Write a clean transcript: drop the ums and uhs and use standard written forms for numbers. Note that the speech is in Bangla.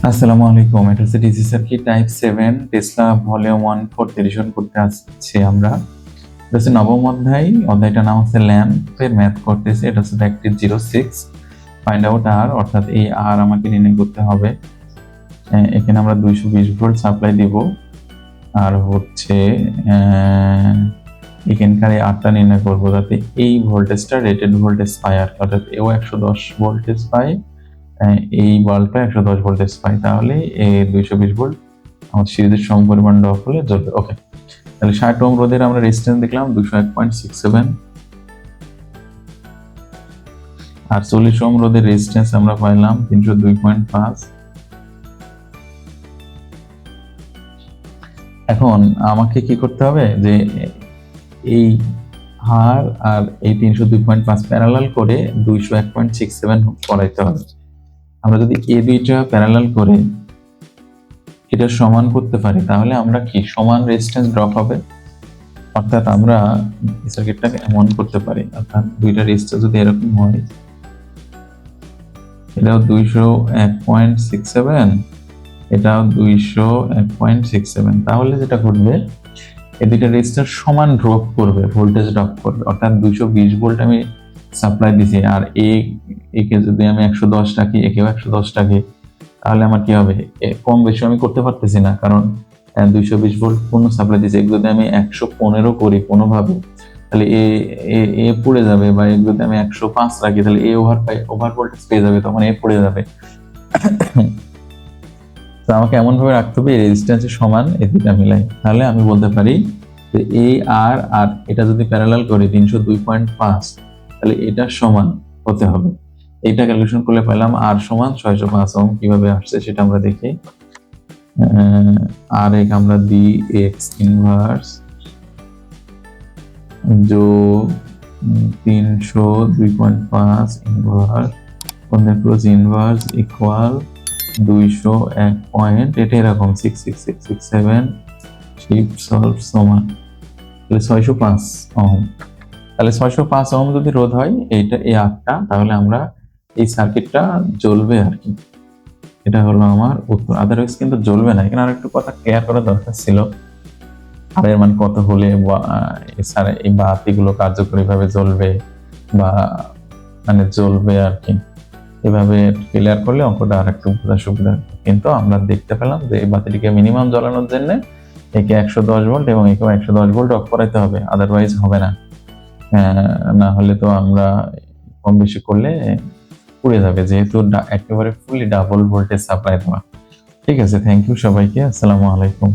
আসসালামু আলাইকুম। এটা হচ্ছে DC circuit type 7 Tesla volume 1 revision করতে আসছি আমরা। এটা হচ্ছে নবম অধ্যায়। অধ্যায়টার নাম হচ্ছে ল্যাম্পের ম্যাথ করতেছি। এটা হচ্ছে ব্যাকটিভ 06 ফাইন্ড আউট আর, অর্থাৎ এই আর আমাকে নির্ণয় করতে হবে। এখানে আমরা 220 ভোল্ট সাপ্লাই দিব আর হচ্ছে এখানকার এই আরটা নির্ণয় করবো যাতে এই ভোল্টেজটা রেটেড ভোল্টেজ পায়, আর অর্থাৎ এও 110 ভোল্টেজ পায়, এই বাল্বটা 110 ভোল্টেজ পাই, তাহলে এই 220 ভোল্ট আমার সিরিজের সমপরিমাণ ড্রপ হলে জ্বলবে। ওকে, তাহলে 60 ওহম রোধের আমরা রেজিস্ট্যান্স দেখলাম 201.67, আর 40 ওহম রোধের রেজিস্ট্যান্স আমরা পাইলাম 302.5। এখন আমাকে কি করতে হবে যে এই আর আর এই 302.5 প্যারালাল করে 201.67 করাইতে হবে। আমরা যদি এই দুইটা প্যারালাল করে এটা সমান করতে পারি তাহলে আমরা কি সমান রেজিস্ট্যান্স ড্রপ হবে। অর্থাৎ আমরা সার্কিটটাকে এমন করতে পারি, অর্থাৎ দুইটা রেজিস্ট্যান্স যদি এরকম হয়, এটাও 201.67, এটাও 201.67, তাহলে যেটা ঘটবে এই দুইটা রেজিস্টার সমান ড্রপ করবে, ভোল্টেজ ড্রপ করবে। অর্থাৎ 220 ভোল্ট আমি সাপ্লাই দিছি আর একে যদি আমি 110 রাখি, একেও 110 রাখি, তাহলে আমার কি হবে, কম বেশি আমি করতে পারতেছি না, কারণ 220 ভোল্ট পূর্ণ সাপ্লাই দিয়েছে। যদি আমি 115 করি কোনোভাবে, তাহলে এ পড়ে যাবে, বা যদি আমি 105 রাখি তাহলে এ ওভার ভোল্টেজ পেয়ে যাবে, তখন এ পড়ে যাবে। তো আমাকে এমন ভাবে রাখতে হবে এই রেজিস্ট্যান্সের সমান এই দুটা মিলাই, তাহলে আমি বলতে পারি যে এই আর আর এটা যদি প্যারালাল করি 302.5, তাহলে এটা সমান হতে হবে। এইটা ক্যালকুলেশন করলে পেলাম আর সমান 605 ওহম। কিভাবে আসছে সেটা আমরা দেখি। আর এক আমরা দিই এক্স ইনভার্স যোগ 302.5 inverse cross inverse equal 201 point, এটা এরকম 66667 শিফট সলভ সমান, তাহলে 605 ওহম। তাহলে 605 ওহম যদি রোধ হয় এইটা এই আটটা, তাহলে আমরা এই সার্কিটটা জ্বলবে আর কি। এটা হলো আমার উত্তর। আদারওয়াইজ কিন্তু জ্বলবে না। এখানে আর একটু কথা ক্লিয়ার করা দরকার ছিল, আর এর মান কত হলে এই বাতিগুলো কার্যকরীভাবে জ্বলবে বা মানে জ্বলবে আর কি। এভাবে ক্লিয়ার করলে অঙ্কটা আর একটু বোঝার সুবিধা। কিন্তু আমরা দেখতে পেলাম যে এই বাতিটিকে মিনিমাম জ্বালানোর জন্য একে 110 ভোল্ট এবং একেও 110 ভোল্ট অফ করাইতে হবে, আদারওয়াইজ হবে না। না হলে তো আমরা কম বেশি করলে পুড়ে যাবে, যেহেতু একেবারে ফুলি ডাবল ভোল্টেজ সাপ্লাই দেওয়া। ঠিক আছে, থ্যাংক ইউ সবাইকে। আসসালামু আলাইকুম।